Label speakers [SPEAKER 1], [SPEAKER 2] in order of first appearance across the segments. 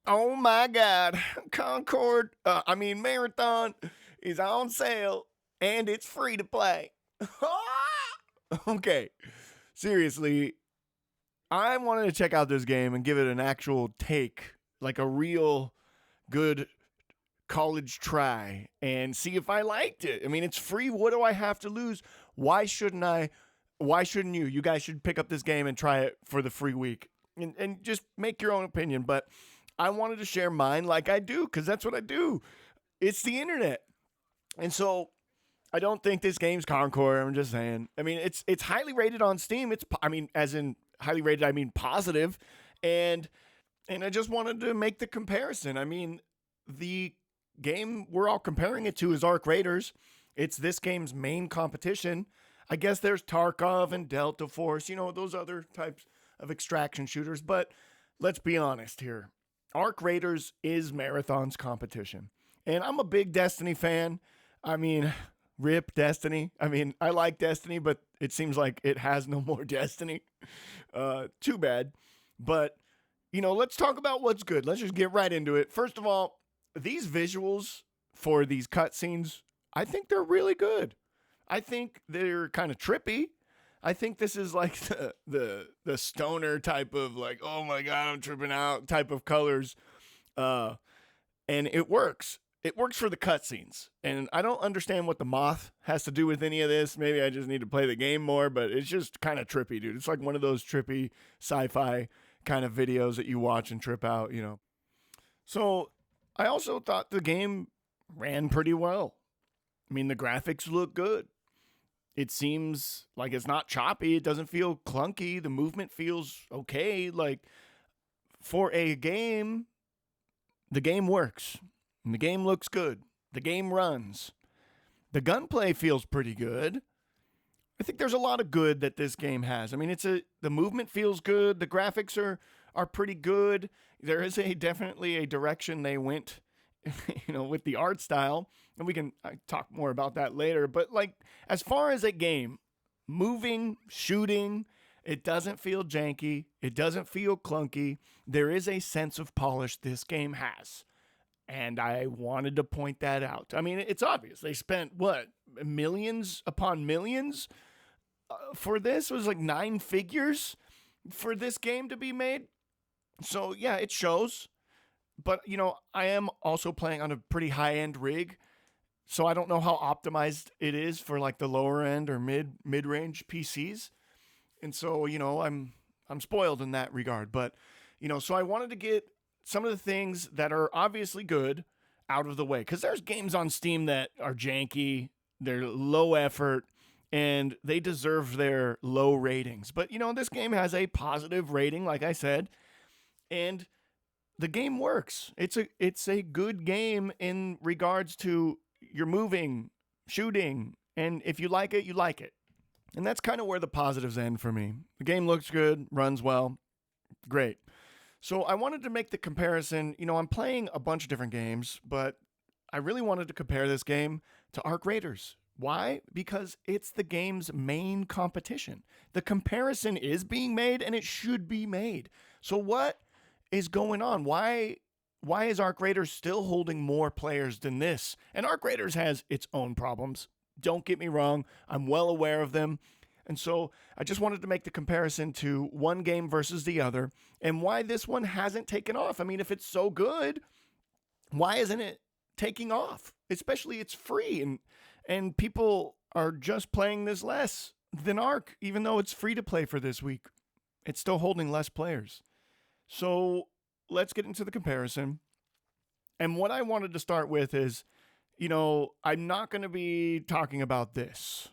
[SPEAKER 1] Oh my God. Marathon is on sale and it's free to play. Okay. Seriously, I wanted to check out this game and give it an actual take, like a real good college try and see if I liked it. I mean, it's free. What do I have to lose? Why shouldn't I? Why shouldn't you? You guys should pick up this game and try it for the free week and just make your own opinion. But I wanted to share mine like I do because that's what I do. It's the internet. And so I don't think this game's Concord. I'm just saying. I mean, it's highly rated on Steam. As in highly rated, I mean positive, and I just wanted to make the comparison. I mean, the game we're all comparing it to is Arc Raiders. It's this game's main competition. I guess there's Tarkov and Delta Force, those other types of extraction shooters. But let's be honest here. Arc Raiders is Marathon's competition. And I'm a big Destiny fan. I mean, rip Destiny. I mean, I like Destiny, but it seems like it has no more Destiny. Too bad. But, let's talk about what's good. Let's just get right into it. First of all, these visuals for these cutscenes, I think they're really good. I think they're kind of trippy. I think this is like the stoner type of like, oh my god, I'm tripping out type of colors, and it works. It works for the cutscenes, and I don't understand what the moth has to do with any of this. Maybe I just need to play the game more, but it's just kind of trippy, dude. It's like one of those trippy sci-fi kind of videos that you watch and trip out. So I also thought the game ran pretty well. I mean, the graphics look good. It seems like it's not choppy. It doesn't feel clunky. The movement feels okay. Like for a game, the game works. And the game looks good. The game runs. The gunplay feels pretty good. I think there's a lot of good that this game has. I mean, the movement feels good. The graphics are pretty good. There is definitely a direction they went, with the art style, and we can talk more about that later. But like, as far as a game, moving, shooting, it doesn't feel janky. It doesn't feel clunky. There is a sense of polish this game has. And I wanted to point that out. I mean, it's obvious. They spent, what, millions upon millions for this? It was like 9 figures for this game to be made. So, yeah, it shows. But, I am also playing on a pretty high-end rig. So I don't know how optimized it is for like the lower end or mid-range PCs. And so, I'm spoiled in that regard. But, so I wanted to get some of the things that are obviously good out of the way. Because there's games on Steam that are janky, they're low effort, and they deserve their low ratings. But, this game has a positive rating, like I said, and the game works. It's a good game in regards to you're moving, shooting, and if you like it, you like it. And that's kind of where the positives end for me. The game looks good, runs well, great. So I wanted to make the comparison. I'm playing a bunch of different games, but I really wanted to compare this game to Arc Raiders. Why? Because it's the game's main competition. The comparison is being made, and it should be made. So what is going on? Why is Arc Raiders still holding more players than this? And Arc Raiders has its own problems. Don't get me wrong. I'm well aware of them. And so I just wanted to make the comparison to one game versus the other and why this one hasn't taken off. I mean, if it's so good, why isn't it taking off? Especially it's free and people are just playing this less than Arc, even though it's free to play for this week. It's still holding less players. So let's get into the comparison. And what I wanted to start with is, I'm not going to be talking about this.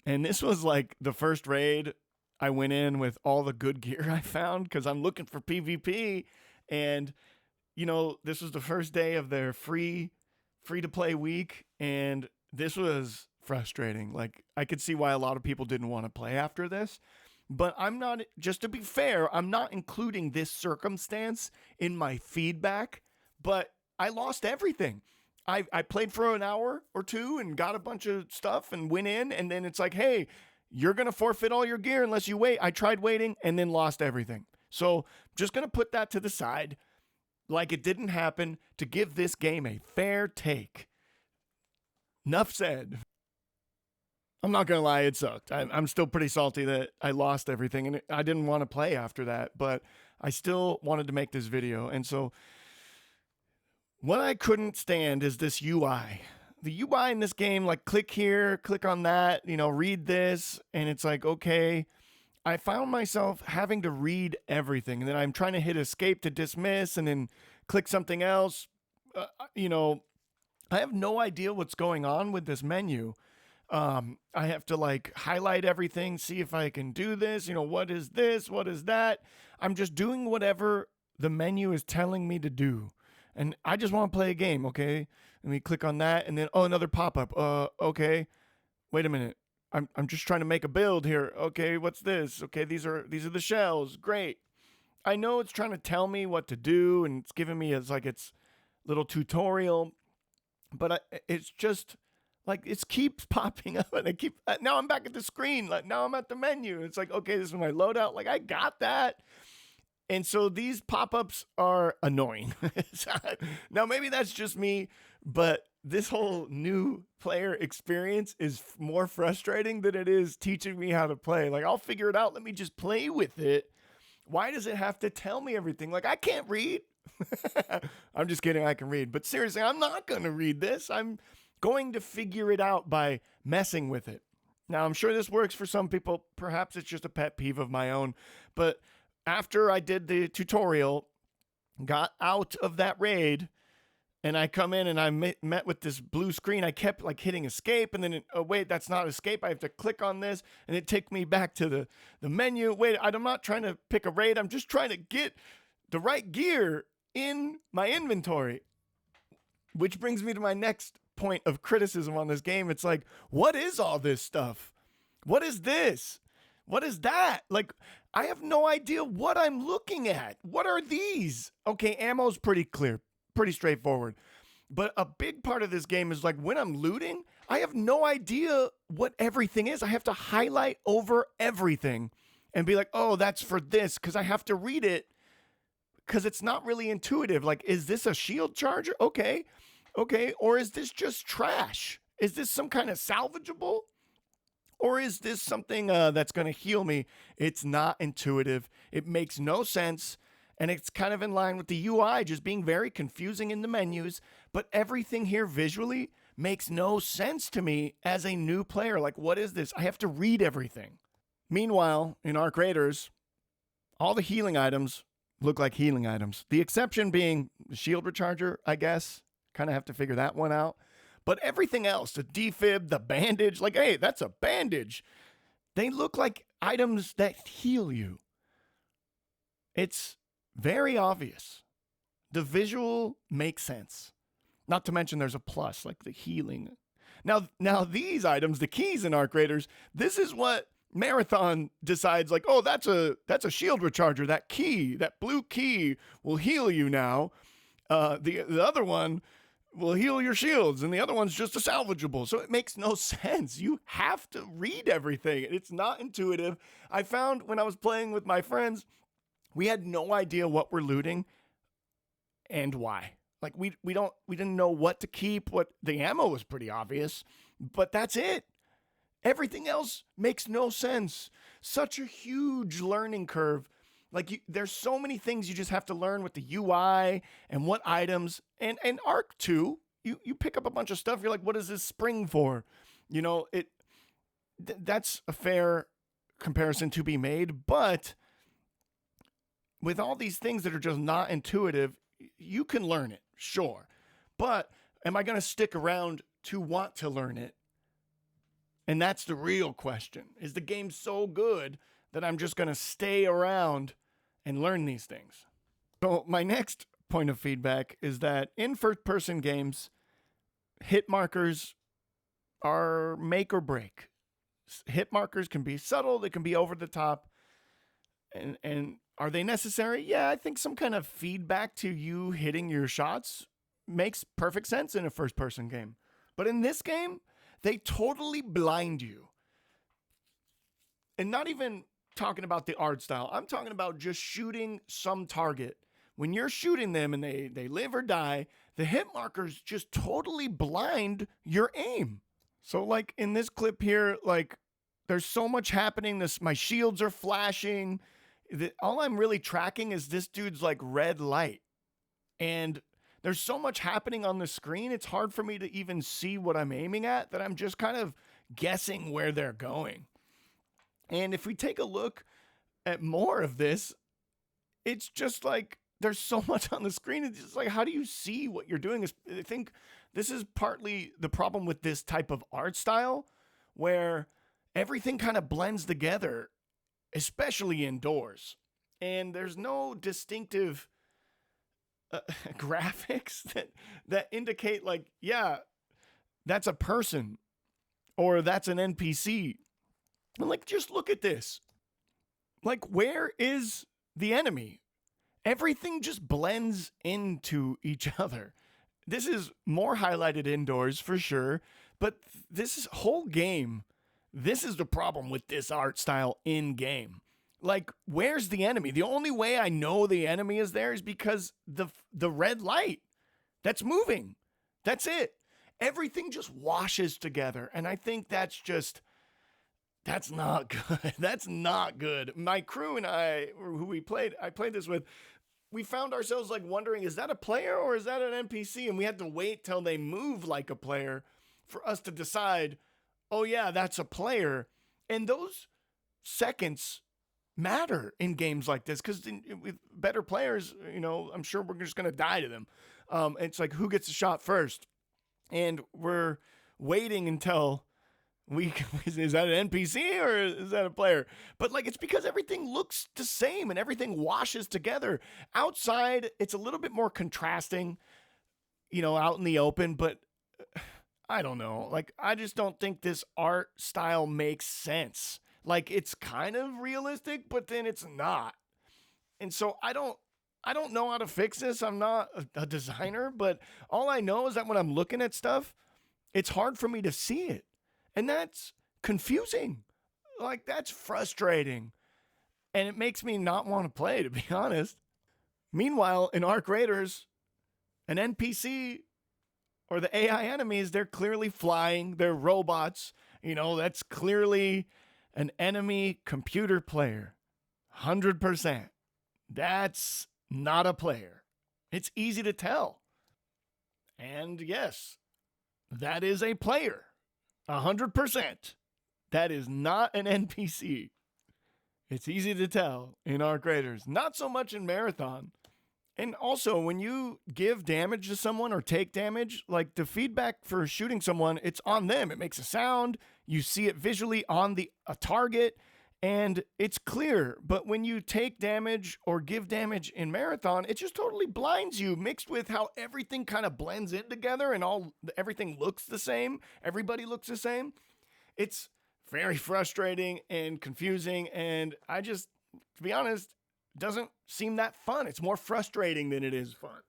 [SPEAKER 1] And this was like the first raid I went in with all the good gear I found because I'm looking for PvP. And, this was the first day of their free to play week. And this was frustrating. Like, I could see why a lot of people didn't want to play after this. But I'm not, just to be fair, I'm not including this circumstance in my feedback. But I lost everything. I played for an hour or two and got a bunch of stuff and went in. And then it's like, hey, you're going to forfeit all your gear unless you wait. I tried waiting and then lost everything. So just going to put that to the side like it didn't happen to give this game a fair take. Enough said. I'm not going to lie, it sucked. I'm still pretty salty that I lost everything, and I didn't want to play after that, but I still wanted to make this video. And so what I couldn't stand is this UI. The UI in this game, like click here, click on that, read this, and it's like, okay. I found myself having to read everything, and then I'm trying to hit escape to dismiss and then click something else. I have no idea what's going on with this menu. I have to like highlight everything, see if I can do this. What is this? What is that? I'm just doing whatever the menu is telling me to do. And I just want to play a game, okay? Let me click on that, and then, another pop-up. Okay. Wait a minute. I'm just trying to make a build here. Okay, what's this? Okay, these are the shells. Great. I know it's trying to tell me what to do, and it's giving me its little tutorial, but it's just like it keeps popping up, and now I'm back at the screen. Like now I'm at the menu. It's like, okay, this is my loadout. Like I got that. And so these pop-ups are annoying. Now maybe that's just me, but this whole new player experience is more frustrating than it is teaching me how to play. Like, I'll figure it out. Let me just play with it. Why does it have to tell me everything? Like, I can't read. I'm just kidding. I can read. But seriously, I'm not going to read this. I'm going to figure it out by messing with it. Now, I'm sure this works for some people. Perhaps it's just a pet peeve of my own. But after I did the tutorial, got out of that raid, and I come in and I met with this blue screen. I kept like hitting escape, and then, wait, that's not escape. I have to click on this, and it took me back to the menu. Wait, I'm not trying to pick a raid. I'm just trying to get the right gear in my inventory. Which brings me to my next point of criticism on this game. It's like, what is all this stuff? What is this? What is that? Like, I have no idea what I'm looking at. What are these? Okay, ammo's pretty clear. Pretty straightforward. But a big part of this game is like when I'm looting, I have no idea what everything is. I have to highlight over everything and be like, oh, that's for this, because I have to read it because it's not really intuitive. Like, is this a shield charger? Okay. Or is this just trash? Is this some kind of salvageable? Or is this something that's going to heal me? It's not intuitive. It makes no sense. And it's kind of in line with the UI just being very confusing in the menus. But everything here visually makes no sense to me as a new player. Like, what is this? I have to read everything. Meanwhile, in Arc Raiders, all the healing items look like healing items. The exception being the shield recharger, I guess. Kind of have to figure that one out. But everything else, the defib, the bandage, like, hey, that's a bandage. They look like items that heal you. It's very obvious. The visual makes sense. Not to mention there's a plus, like the healing. Now these items, the keys in Arc Raiders, this is what Marathon decides, like, oh, that's a shield recharger. That key, that blue key will heal you now. The other one will heal your shields, and the other one's just a salvageable. So it makes no sense. You have to read everything. It's not intuitive. I found when I was playing with my friends, we had no idea what we're looting and why. Like we didn't know what to keep. What the ammo was pretty obvious, but that's it. Everything else makes no sense. Such a huge learning curve. Like there's so many things you just have to learn with the UI and what items and Arc 2. You pick up a bunch of stuff. You're like, what is this spring for? That's a fair comparison to be made, but with all these things that are just not intuitive, you can learn it, sure. But am I going to stick around to want to learn it? And that's the real question. Is the game so good that I'm just going to stay around and learn these things? So my next point of feedback is that in first-person games, hit markers are make or break. Hit markers can be subtle. They can be over the top. And are they necessary? Yeah, I think some kind of feedback to you hitting your shots makes perfect sense in a first-person game. But in this game, they totally blind you. And not even talking about the art style. I'm talking about just shooting some target. When you're shooting them and they live or die, the hit markers just totally blind your aim. So like in this clip here, like there's so much happening. My shields are flashing. All I'm really tracking is this dude's like red light. And there's so much happening on the screen, it's hard for me to even see what I'm aiming at, that I'm just kind of guessing where they're going. And if we take a look at more of this, it's just like there's so much on the screen. It's just like, how do you see what you're doing? I think this is partly the problem with this type of art style, where everything kind of blends together, especially indoors. And there's no distinctive graphics that indicate like, yeah, that's a person or that's an NPC. And like, just look at this. Like, where is the enemy? Everything just blends into each other. This is more highlighted indoors for sure, but this whole game, this is the problem with this art style in game. Like, where's the enemy? The only way I know the enemy is there is because the red light that's moving. That's it. Everything just washes together. And I think that's not good. That's not good. My crew and I played this with, we found ourselves like wondering, is that a player or is that an NPC? And we had to wait till they move like a player for us to decide, oh yeah, that's a player. And those seconds matter in games like this, because with better players, I'm sure we're just going to die to them. It's like, who gets the shot first? And we're waiting until is that an NPC or is that a player? But like, it's because everything looks the same and everything washes together. Outside, it's a little bit more contrasting, out in the open, but I don't know. Like, I just don't think this art style makes sense. Like, it's kind of realistic, but then it's not. And so I don't know how to fix this. I'm not a designer, but all I know is that when I'm looking at stuff, it's hard for me to see it. And that's confusing. Like, that's frustrating. And it makes me not want to play, to be honest. Meanwhile, in Arc Raiders, an NPC or the AI enemies, they're clearly flying. They're robots. That's clearly an enemy computer player. 100%. That's not a player. It's easy to tell. And yes, that is a player. 100%. That is not an NPC. It's easy to tell in Arc Raiders. Not so much in Marathon. And also, when you give damage to someone or take damage, like the feedback for shooting someone, it's on them. It makes a sound. You see it visually on a target, and it's clear. But when you take damage or give damage in Marathon, it just totally blinds you, mixed with how everything kind of blends in together and everything looks the same. Everybody looks the same. It's very frustrating and confusing, and to be honest, doesn't seem that fun. It's more frustrating than it is fun.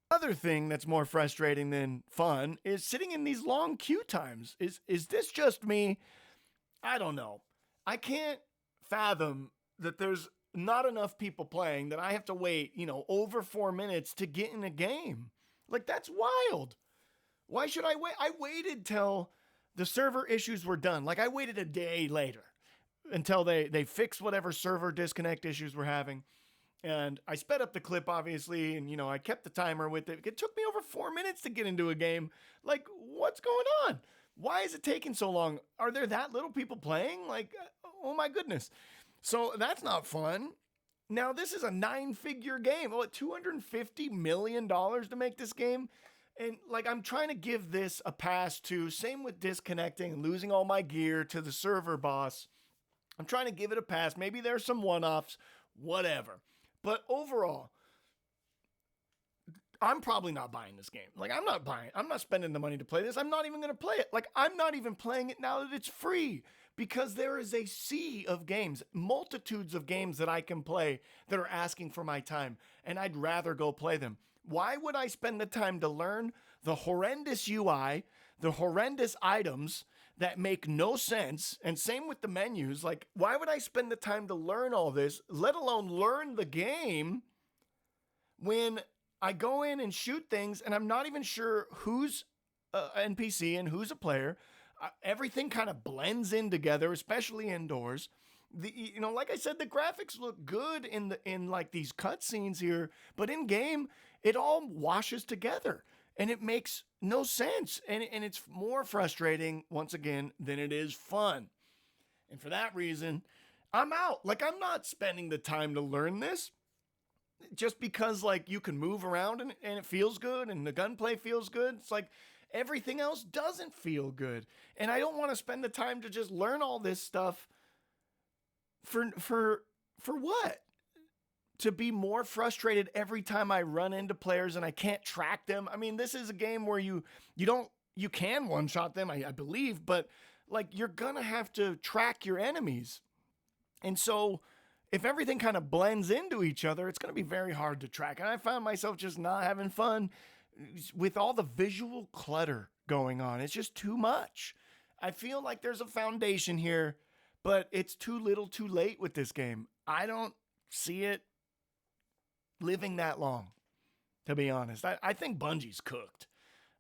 [SPEAKER 1] Other thing that's more frustrating than fun is sitting in these long queue times. Is this just me? I don't know. I can't fathom that there's not enough people playing, that I have to wait, over 4 minutes to get in a game. Like, that's wild. Why should I wait? I waited till the server issues were done. Like, I waited a day later until they fixed whatever server disconnect issues we're having. And I sped up the clip, obviously, and, I kept the timer with it. It took me over 4 minutes to get into a game. Like, what's going on? Why is it taking so long? Are there that little people playing? Like, oh my goodness. So that's not fun. Now, this is a 9-figure game. Oh, $250 million to make this game. And like, I'm trying to give this a pass too. Same with disconnecting and losing all my gear to the server boss. I'm trying to give it a pass. Maybe there's some one-offs, whatever. But overall, I'm probably not buying this game. Like, I'm not spending the money to play this. I'm not even going to play it. Like, I'm not even playing it now that it's free, because there is a sea of games, multitudes of games that I can play that are asking for my time, and I'd rather go play them. Why would I spend the time to learn the horrendous UI, the horrendous items, that make no sense. And same with the menus. Like, why would I spend the time to learn all this, let alone learn the game, when I go in and shoot things and I'm not even sure who's NPC and who's a player? Everything kind of blends in together, especially indoors. Like I said, the graphics look good in like these cutscenes here, but in game, it all washes together and it makes no sense. And it's more frustrating, once again, than it is fun. And for that reason, I'm out. Like, I'm not spending the time to learn this just because, like, you can move around and it feels good and the gunplay feels good. It's like everything else doesn't feel good. And I don't want to spend the time to just learn all this stuff for what? To be more frustrated every time I run into players and I can't track them. I mean, this is a game where you can one shot them, I believe, but like, you're gonna have to track your enemies. And so if everything kind of blends into each other, it's gonna be very hard to track. And I found myself just not having fun with all the visual clutter going on. It's just too much. I feel like there's a foundation here, but it's too little too late with this game. I don't see it living that long, to be honest. I think Bungie's cooked.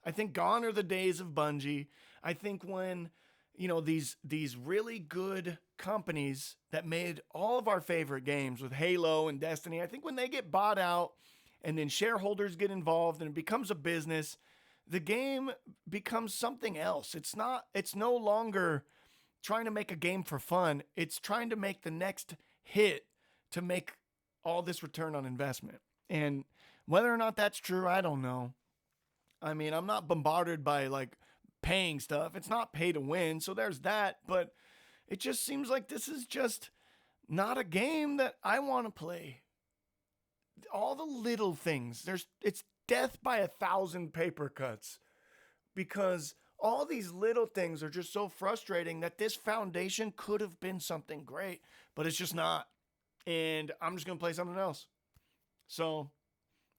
[SPEAKER 1] I think gone are the days of Bungie. I think when, these really good companies that made all of our favorite games with Halo and Destiny, I think when they get bought out and then shareholders get involved and it becomes a business, the game becomes something else. It's no longer trying to make a game for fun. It's trying to make the next hit to make all this return on investment. And whether or not that's true, I don't know. I mean, I'm not bombarded by like paying stuff. It's not pay to win. So there's that. But it just seems like this is just not a game that I want to play. All the little things, it's death by 1,000 paper cuts, because all these little things are just so frustrating that this foundation could have been something great, but it's just not. And I'm just going to play something else. So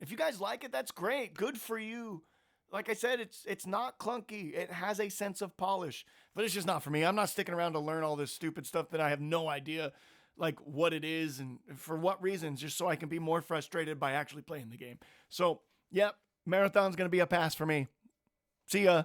[SPEAKER 1] if you guys like it, that's great. Good for you. Like I said, it's not clunky. It has a sense of polish, but it's just not for me. I'm not sticking around to learn all this stupid stuff that I have no idea like what it is and for what reasons, just so I can be more frustrated by actually playing the game. So, yep, Marathon's going to be a pass for me. See ya.